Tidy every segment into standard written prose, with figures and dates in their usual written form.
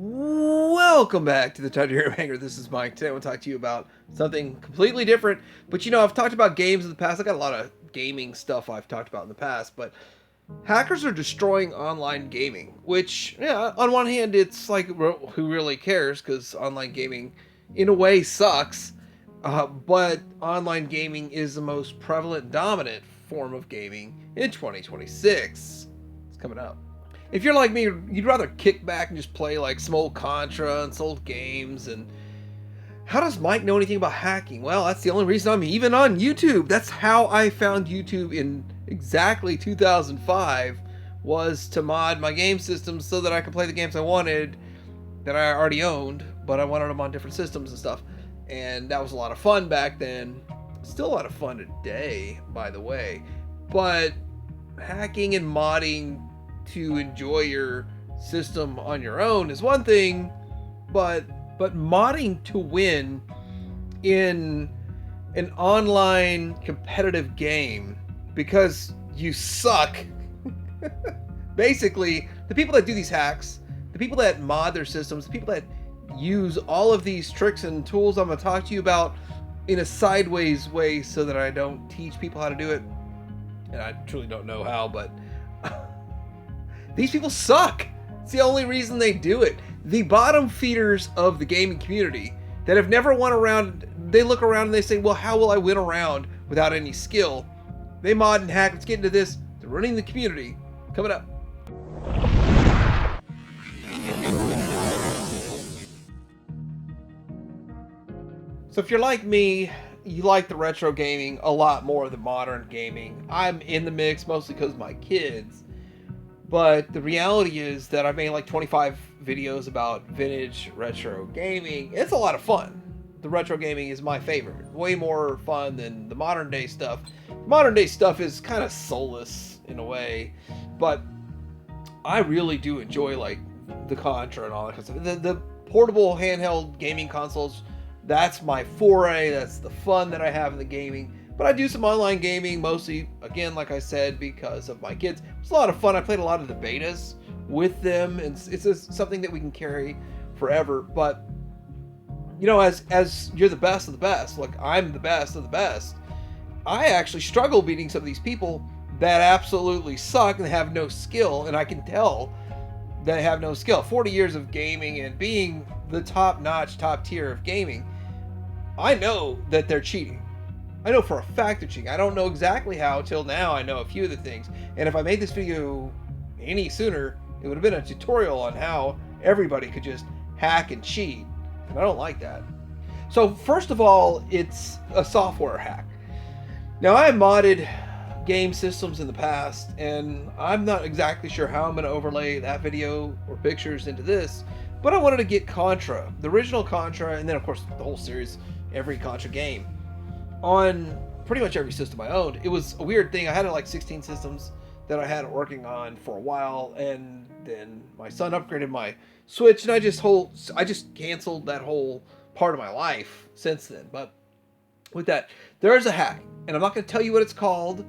Welcome back to the Titanium Hanger. This is Mike. Today I want to talk to you about something completely different. But I've talked about games in the past. I got a lot of gaming stuff I've talked about in the past. But hackers are destroying online gaming, which, yeah, on one hand, it's like, who really cares? Because online gaming, in a way, sucks. But online gaming is the most prevalent, dominant form of gaming in 2026. It's coming up. If you're like me, you'd rather kick back and just play like some old Contra and some old games. And how does Mike know anything about hacking? Well, that's the only reason I'm even on YouTube. That's how I found YouTube in exactly 2005, was to mod my game systems so that I could play the games I wanted that I already owned, but I wanted them on different systems and stuff. And that was a lot of fun back then. Still a lot of fun today, by the way. But hacking and modding to enjoy your system on your own is one thing, but modding to win in an online competitive game because you suck. Basically, the people that do these hacks, the people that mod their systems, the people that use all of these tricks and tools I'm going to talk to you about in a sideways way so that I don't teach people how to do it, and I truly don't know how, but these people suck. It's the only reason they do it. The bottom feeders of the gaming community that have never won around, they look around and they say, well, how will I win around without any skill? They mod and hack. Let's get into this. They're running the community. Coming up. So if you're like me, you like the retro gaming a lot more than modern gaming. I'm in the mix mostly because of my kids. But the reality is that I've made like 25 videos about vintage retro gaming. It's a lot of fun. The retro gaming is my favorite. Way more fun than the modern day stuff. Modern day stuff is kind of soulless in a way. But I really do enjoy like the Contra and all that kind of stuff. The portable handheld gaming consoles, that's my foray. That's the fun that I have in the gaming. But I do some online gaming, mostly, again, like I said, because of my kids. It's a lot of fun. I played a lot of the betas with them, and it's something that we can carry forever. But, as you're the best of the best, like I'm the best of the best, I actually struggle beating some of these people that absolutely suck and have no skill, and I can tell they have no skill. 40 years of gaming and being the top-notch, top tier of gaming, I know that they're cheating. I know for a fact they're cheating. I don't know exactly how till now. I know a few of the things. And if I made this video any sooner, it would have been a tutorial on how everybody could just hack and cheat. And I don't like that. So first of all, it's a software hack. Now, I have modded game systems in the past, and I'm not exactly sure how I'm going to overlay that video or pictures into this, but I wanted to get Contra, the original Contra, and then of course the whole series, every Contra game, on pretty much every system I owned. It was a weird thing. I had like 16 systems that I had working on for a while, and then my son upgraded my Switch, and I just canceled that whole part of my life since then. But with that, there is a hack, and I'm not going to tell you what it's called.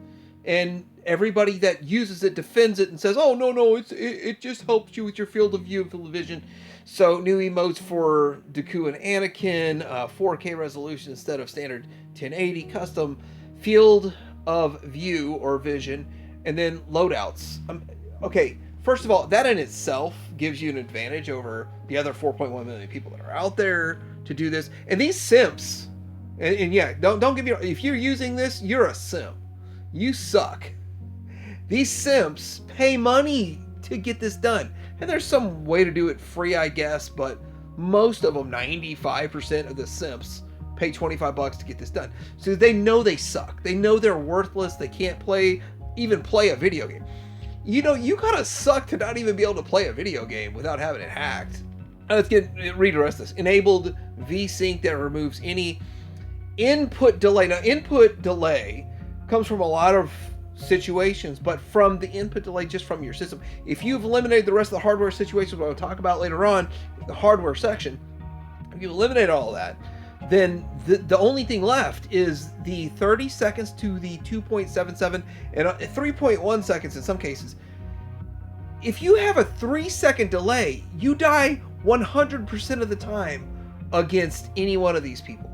And everybody that uses it defends it and says, "Oh no, it just helps you with your field of view, field of vision." So new emotes for Dooku and Anakin, 4K resolution instead of standard 1080, custom field of view or vision, and then loadouts. Okay, first of all, that in itself gives you an advantage over the other 4.1 million people that are out there to do this. And these simps, and yeah, don't get me wrong, if you're using this, you're a simp. You suck. These simps pay money to get this done. And there's some way to do it free, I guess, but most of them, 95% of the simps, pay $25 to get this done. So they know they suck. They know they're worthless. They can't even play a video game. You gotta suck to not even be able to play a video game without having it hacked. Let's read the rest of this. Enabled VSync that removes any input delay. Now, input delay comes from a lot of situations, but from the input delay just from your system. If you've eliminated the rest of the hardware situations, what I'll talk about later on, the hardware section, if you eliminate all of that, then the only thing left is the 30 seconds to the 2.77 and 3.1 seconds in some cases. If you have a 3-second delay, you die 100% of the time against any one of these people.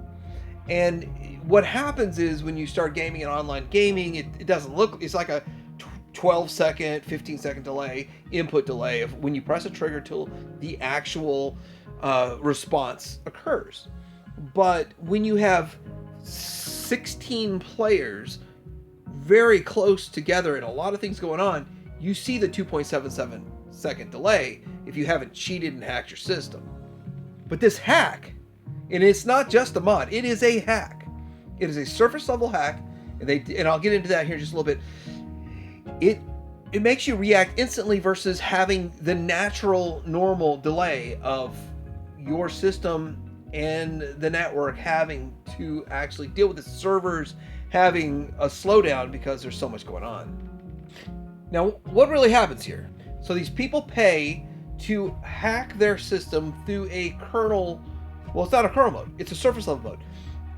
And what happens is when you start gaming in online gaming, it doesn't look, it's like a 12-second, 15-second delay, input delay of when you press a trigger till the actual response occurs. But when you have 16 players very close together and a lot of things going on, you see the 2.77 second delay if you haven't cheated and hacked your system. But this hack, and it's not just a mod, it is a hack. It is a surface level hack, and I'll get into that here in just a little bit. It makes you react instantly versus having the natural normal delay of your system and the network having to actually deal with the servers having a slowdown because there's so much going on. Now, what really happens here? So these people pay to hack their system through a kernel. Well, it's not a kernel mode. It's a surface level mode.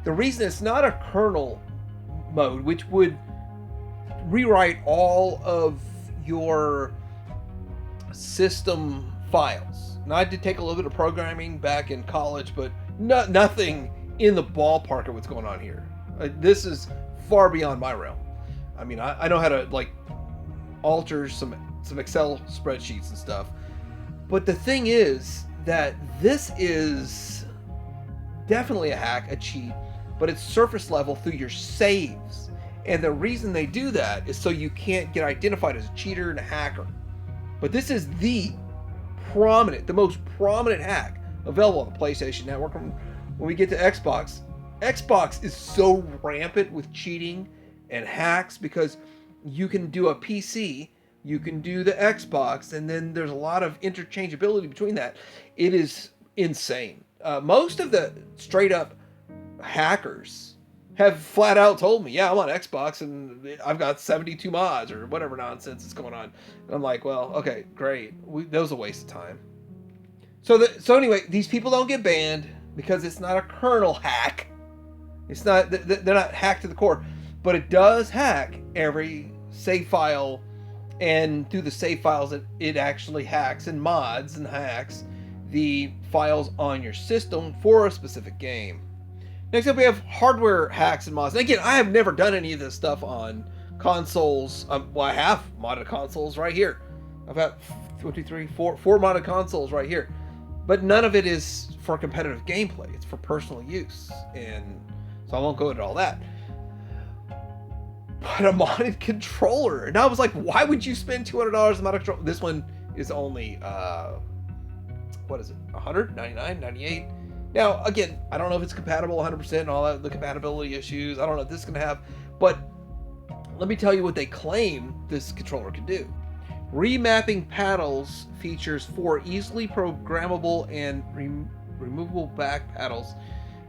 The reason it's not a kernel mode, which would rewrite all of your system files. Now, I did take a little bit of programming back in college, but nothing in the ballpark of what's going on here. This is far beyond my realm. I mean, I know how to like alter some Excel spreadsheets and stuff. But the thing is that this is definitely a hack, a cheat, but it's surface level through your saves. And the reason they do that is so you can't get identified as a cheater and a hacker. But this is the most prominent hack available on the PlayStation Network. When we get to Xbox, Xbox is so rampant with cheating and hacks because you can do a PC, you can do the Xbox, and then there's a lot of interchangeability between that. It is insane. Most of the straight up hackers have flat out told me, yeah, I'm on Xbox and I've got 72 mods or whatever nonsense is going on. And I'm like, well, okay, great. That was a waste of time. So anyway, these people don't get banned because it's not a kernel hack. It's not, they're not hacked to the core, but it does hack every save file, and through the save files it actually hacks and mods and hacks the files on your system for a specific game. Next up, we have hardware hacks and mods. And again, I have never done any of this stuff on consoles. Well, I have modded consoles right here. I've got 4 modded consoles right here. But none of it is for competitive gameplay. It's for personal use. And so I won't go into all that. But a modded controller. And I was like, why would you spend $200 on a modded controller? This one is only, what is it? $199, $98? Now, again, I don't know if it's compatible 100% and all that, the compatibility issues. I don't know if this is going to have, but let me tell you what they claim this controller can do. Remapping paddles features 4 easily programmable and removable back paddles,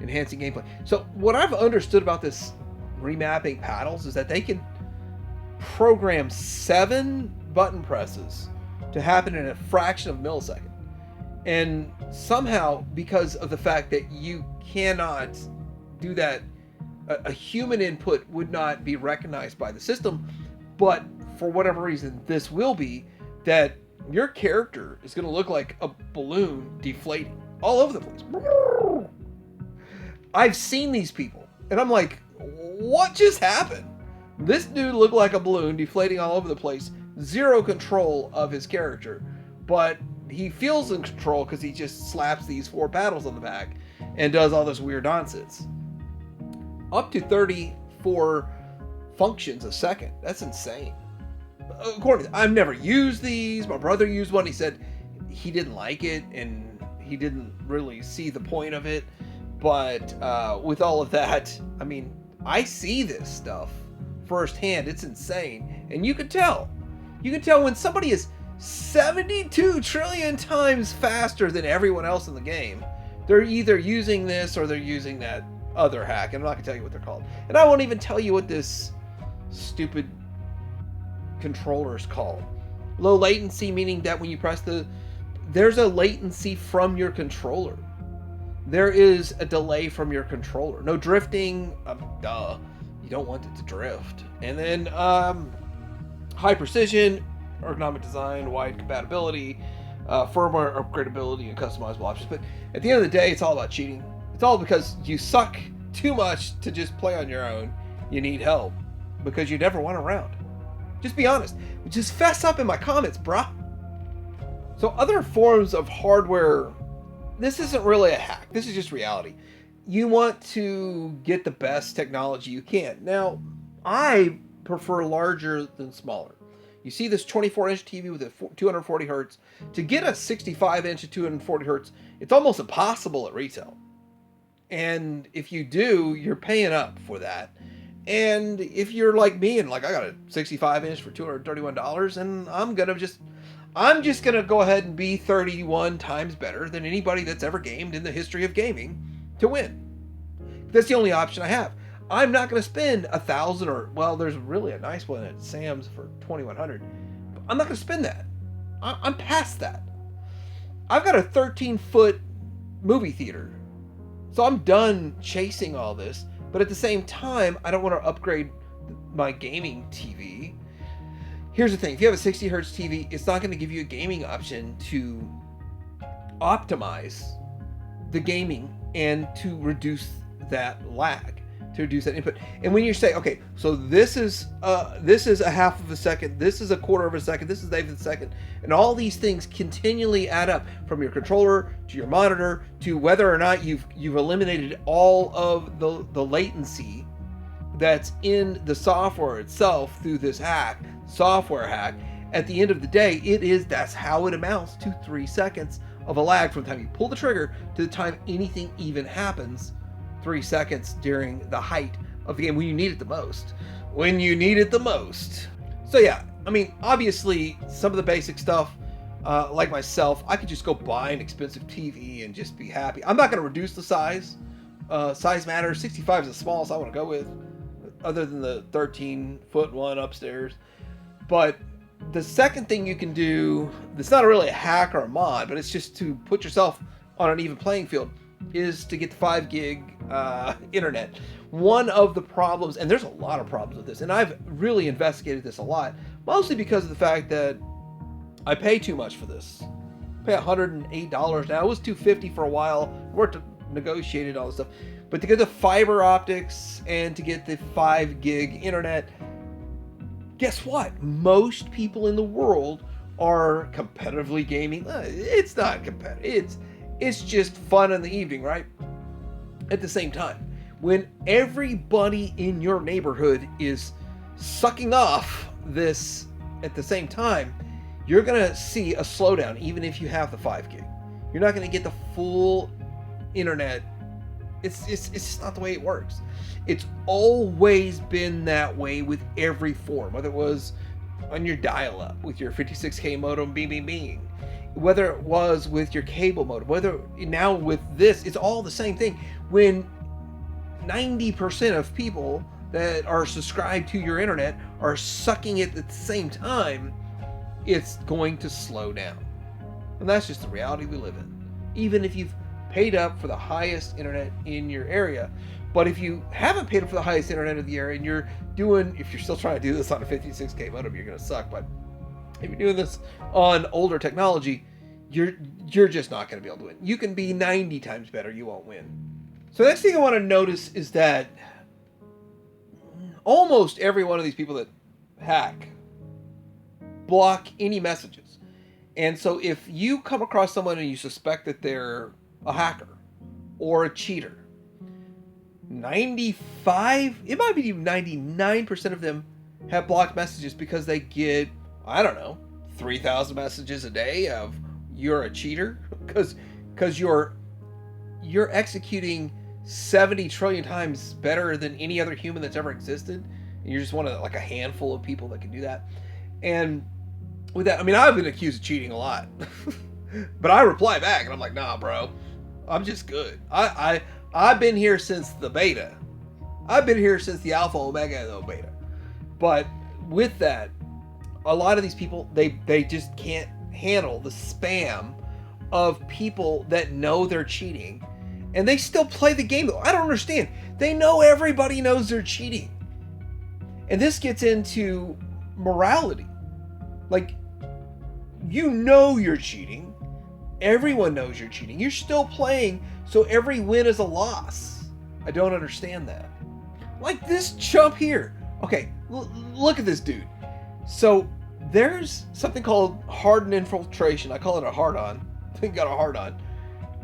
enhancing gameplay. So what I've understood about this remapping paddles is that they can program 7 button presses to happen in a fraction of a millisecond. And somehow, because of the fact that you cannot do that, a human input would not be recognized by the system, but for whatever reason, this will be, that your character is going to look like a balloon deflating all over the place. I've seen these people, and I'm like, what just happened? This dude looked like a balloon deflating all over the place, zero control of his character, but he feels in control because he just slaps these 4 paddles on the back and does all this weird nonsense. Up to 34 functions a second. That's insane. According to, I've never used these. My brother used one. He said he didn't like it and he didn't really see the point of it. But with all of that, I mean, I see this stuff firsthand. It's insane. And you can tell. You can tell when somebody is 72 trillion times faster than everyone else in the game. They're either using this or they're using that other hack. And I'm not going to tell you what they're called. And I won't even tell you what this stupid controller is called. Low latency, meaning that when you press there's a latency from your controller. There is a delay from your controller. No drifting. Duh. You don't want it to drift. And then high precision, ergonomic design, wide compatibility, firmware upgradability and customizable options. But at the end of the day, it's all about cheating. It's all because you suck too much to just play on your own. You need help because you never went around. Just be honest. Just fess up in my comments, bruh. So other forms of hardware, this isn't really a hack. This is just reality. You want to get the best technology you can. Now, I prefer larger than smaller. You see this 24-inch TV with a 240 hertz. To get a 65-inch at 240 hertz, it's almost impossible at retail. And if you do, you're paying up for that. And if you're like me and like I got a 65-inch for $231, and I'm just gonna go ahead and be 31 times better than anybody that's ever gamed in the history of gaming to win. That's the only option I have. I'm not gonna spend $1,000 or, well, there's really a nice one at Sam's for $2,100. I'm not gonna spend that. I'm past that. I've got a 13-foot movie theater, so I'm done chasing all this. But at the same time, I don't want to upgrade my gaming TV. Here's the thing. If you have a 60 hertz TV, it's not going to give you a gaming option to optimize the gaming and to reduce that lag, to reduce that input. And when you say, okay, so this is a half of a second, this is a quarter of a second, this is eighth of a second, and all these things continually add up from your controller to your monitor to whether or not you've eliminated all of the latency that's in the software itself through this software hack. At the end of the day, that's how it amounts to 3 seconds of a lag from the time you pull the trigger to the time anything even happens. 3 seconds during the height of the game when you need it the most. So yeah, I mean, obviously some of the basic stuff, like myself, I could just go buy an expensive TV and just be happy. I'm not going to reduce the size. Size matters. 65 is the smallest I want to go with, other than the 13-foot one upstairs. But the second thing you can do, that's not really a hack or a mod, but it's just to put yourself on an even playing field, is to get the 5 gig internet. One of the problems, and there's a lot of problems with this, and I've really investigated this a lot, mostly because of the fact that I pay too much for this. I pay $108 now. It was $250 for a while. Worked, negotiated all this stuff. But to get the fiber optics and to get the 5 gig internet, guess what? Most people in the world are competitively gaming. It's not competitive. It's just fun in the evening, right? At the same time, when everybody in your neighborhood is sucking off this at the same time, you're going to see a slowdown, even if you have the 5 gig. You're not going to get the full internet. It's just not the way it works. It's always been that way with every form, whether it was on your dial-up with your 56K modem, bing, whether it was with your cable modem, whether now with this, it's all the same thing. When 90% of people that are subscribed to your internet are sucking it at the same time, it's going to slow down. And that's just the reality we live in. Even if you've paid up for the highest internet in your area. But if you haven't paid up for the highest internet of the area and if you're still trying to do this on a 56K modem, you're going to suck. But if you're doing this on older technology, you're just not going to be able to win. You can be 90 times better, you won't win. So the next thing I want to notice is that almost every one of these people that hack block any messages. And so if you come across someone and you suspect that they're a hacker or a cheater, 95, it might be even 99% of them have blocked messages because they get, I don't know, 3,000 messages a day of you're a cheater because you're executing 70 trillion times better than any other human that's ever existed, and you're just one of like a handful of people that can do that. And with that, I mean, I've been accused of cheating a lot, but I reply back and I'm like, nah, bro, I'm just good. I've been here since the beta. I've been here since the alpha, omega, and the beta. But with that, a lot of these people, they just can't handle the spam of people that know they're cheating, and they still play the game. I don't understand. They know everybody knows they're cheating. And this gets into morality. Like, you know you're cheating. Everyone knows you're cheating. You're still playing, so every win is a loss. I don't understand that. Like this chump here. Okay, look at this dude. So there's something called hardened infiltration. I call it a hard-on. I think got a hard-on.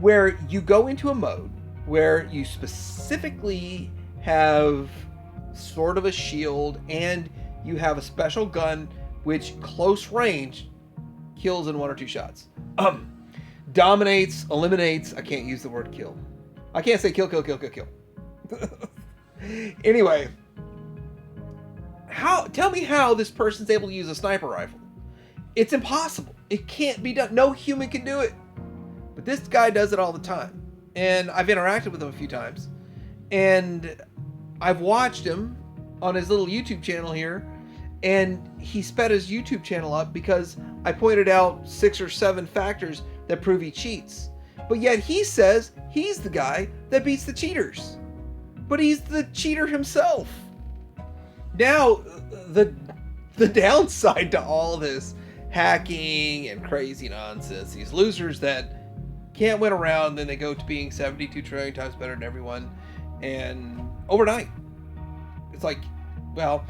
Where you go into a mode where you specifically have sort of a shield and you have a special gun which close range kills in 1 or 2 shots. Dominates, eliminates. I can't use the word kill. I can't say kill. Anyway, tell me how this person's able to use a sniper rifle. It's impossible. It can't be done. No human can do it. But this guy does it all the time. And I've interacted with him a few times. And I've watched him on his little YouTube channel here. And he sped his YouTube channel up because I pointed out 6 or 7 factors that prove he cheats. But yet he says he's the guy that beats the cheaters. But he's the cheater himself. Now, the downside to all this hacking and crazy nonsense, these losers that can't win around, then they go to being 72 trillion times better than everyone, and overnight. It's like, well,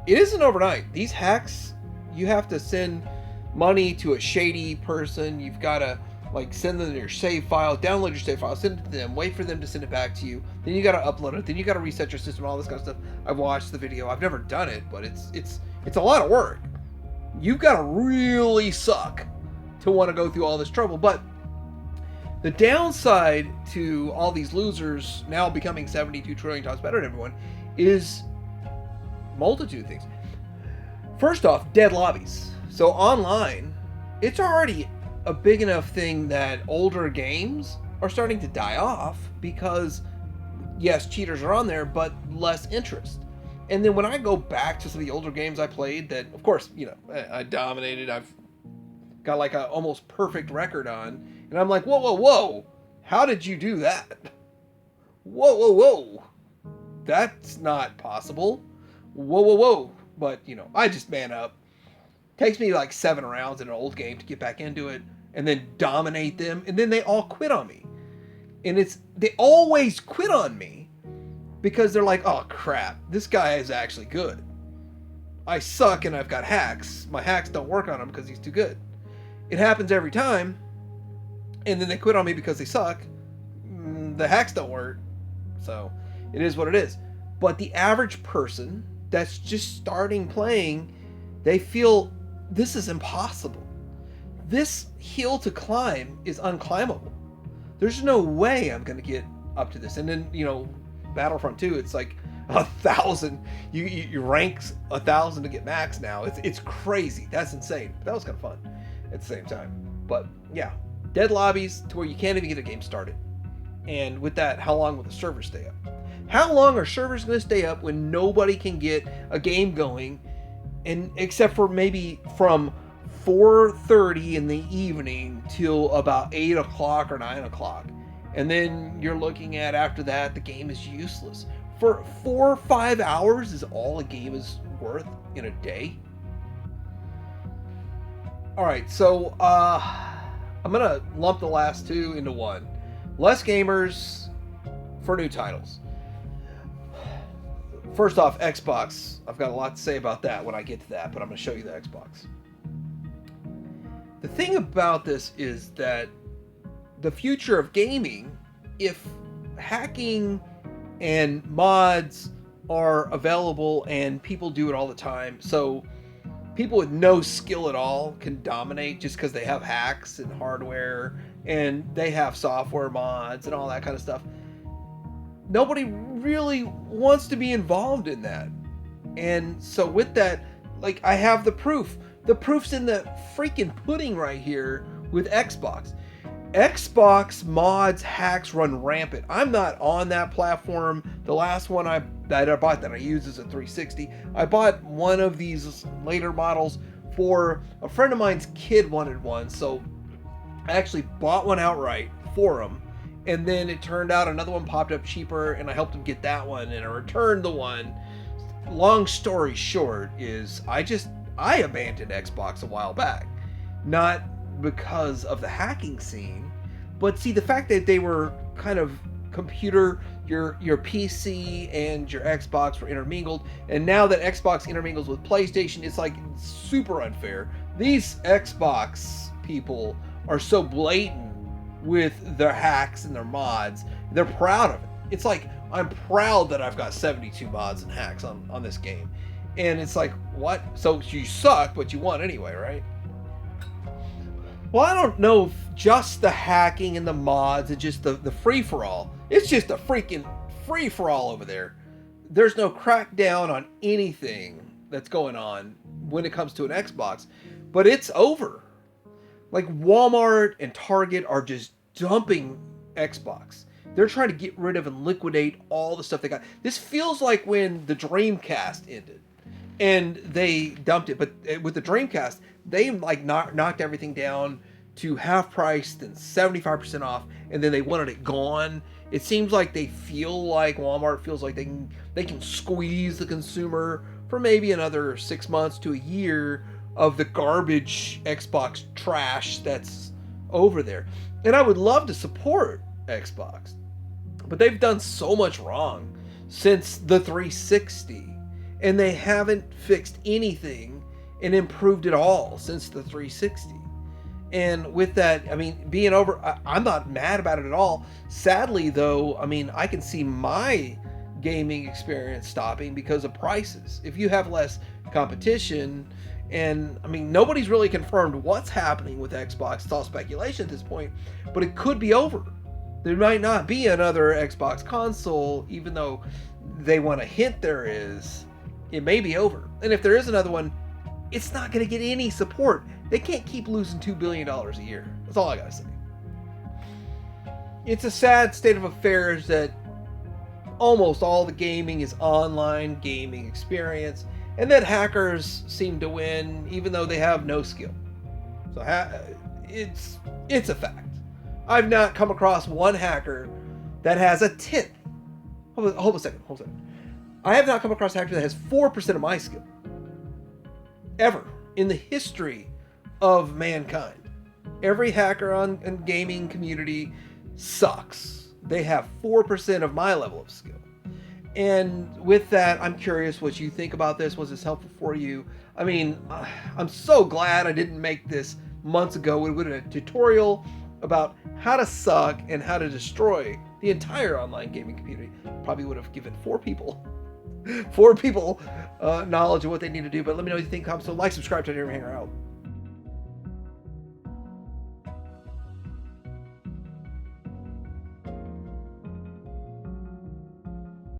it isn't overnight. These hacks, you have to send money to a shady person. You've got to like send them your save file, download your save file, send it to them, wait for them to send it back to you. Then you got to upload it. Then you got to reset your system, all this kind of stuff. I've watched the video. I've never done it, but it's a lot of work. You've got to really suck to want to go through all this trouble. But the downside to all these losers now becoming 72 trillion times better than everyone is multitude of things. First off, dead lobbies. So online, it's already a big enough thing that older games are starting to die off because, yes, cheaters are on there, but less interest. And then when I go back to some of the older games I played that, of course, you know, I dominated, I've got like a almost perfect record on, and I'm like, whoa, how did you do that? Whoa, that's not possible. Whoa. But, you know, I just man up. Takes me like 7 rounds in an old game to get back into it and then dominate them, and then they all quit on me. And they always quit on me because they're like, oh crap, this guy is actually good. I suck and I've got hacks. My hacks don't work on him because he's too good. It happens every time, and then they quit on me because they suck. The hacks don't work, so it is what it is. But the average person that's just starting playing, they feel this is impossible. This hill to climb is unclimbable. There's no way I'm going to get up to this. And then, you know, Battlefront 2, it's like 1,000. You rank 1,000 to get max now. It's crazy. That's insane. But that was kind of fun at the same time. But yeah, dead lobbies to where you can't even get a game started. And with that, how long will the servers stay up? How long are servers going to stay up when nobody can get a game going, and except for maybe from 4:30 in the evening till about 8 o'clock or 9 o'clock? And then you're looking at, after that, the game is useless. For 4 or 5 hours is all a game is worth in a day? Alright, so I'm going to lump the last two into one. Less gamers for new titles. First off, Xbox. I've got a lot to say about that when I get to that, but I'm going to show you the Xbox. The thing about this is that the future of gaming, if hacking and mods are available and people do it all the time, so people with no skill at all can dominate just because they have hacks and hardware and they have software mods and all that kind of stuff. Nobody really wants to be involved in that. And so with that, like, I have the proof. The proof's in the freaking pudding right here with Xbox. Xbox mods, hacks run rampant. I'm not on that platform. The last one that I bought that I use is a 360. I bought one of these later models for a friend of mine's kid wanted one, so I actually bought one outright for him. And then it turned out another one popped up cheaper, and I helped him get that one, and I returned the one. Long story short is I abandoned Xbox a while back. Not because of the hacking scene. But see, the fact that they were kind of computer, your PC and your Xbox were intermingled, and now that Xbox intermingles with PlayStation, it's like super unfair. These Xbox people are so blatant with their hacks and their mods. They're proud of it. It's like, I'm proud that I've got 72 mods and hacks on this game. And it's like, what? So you suck, but you won anyway, right? Well, I don't know if just the hacking and the mods and just the free-for-all. It's just a freaking free-for-all over there. There's no crackdown on anything that's going on when it comes to an Xbox. But it's over. Like, Walmart and Target are just dumping Xbox. They're trying to get rid of and liquidate all the stuff they got. This feels like when the Dreamcast ended and they dumped it. But with the Dreamcast, they like knocked everything down to half price, then 75% off, and then they wanted it gone. It seems like they feel like Walmart feels like they can squeeze the consumer for maybe another 6 months to a year of the garbage Xbox trash that's over there. And I would love to support Xbox, but they've done so much wrong since the 360, and they haven't fixed anything and improved it all since the 360. And with that, I mean, being over, I'm not mad about it at all. Sadly, though, I mean, I can see my gaming experience stopping because of prices. If you have less competition, and I mean, nobody's really confirmed what's happening with Xbox. It's all speculation at this point, but it could be over. There might not be another Xbox console, even though they want to hint there is. It may be over. And if there is another one, it's not going to get any support. They can't keep losing $2 billion a year. That's all I got to say. It's a sad state of affairs that almost all the gaming is online gaming experience, and that hackers seem to win even though they have no skill. So it's a fact. I've not come across one hacker that has a tenth. Hold a second. I have not come across a hacker that has 4% of my skill. Ever in the history of mankind. Every hacker on gaming community sucks. They have 4% of my level of skill. And with that, I'm curious what you think about this. Was this helpful for you? I mean, I'm so glad I didn't make this months ago. It would have been a tutorial about how to suck and how to destroy the entire online gaming community. Probably would have given four people knowledge of what they need to do. But let me know what you think. Comment, so like, subscribe to Hanger Out.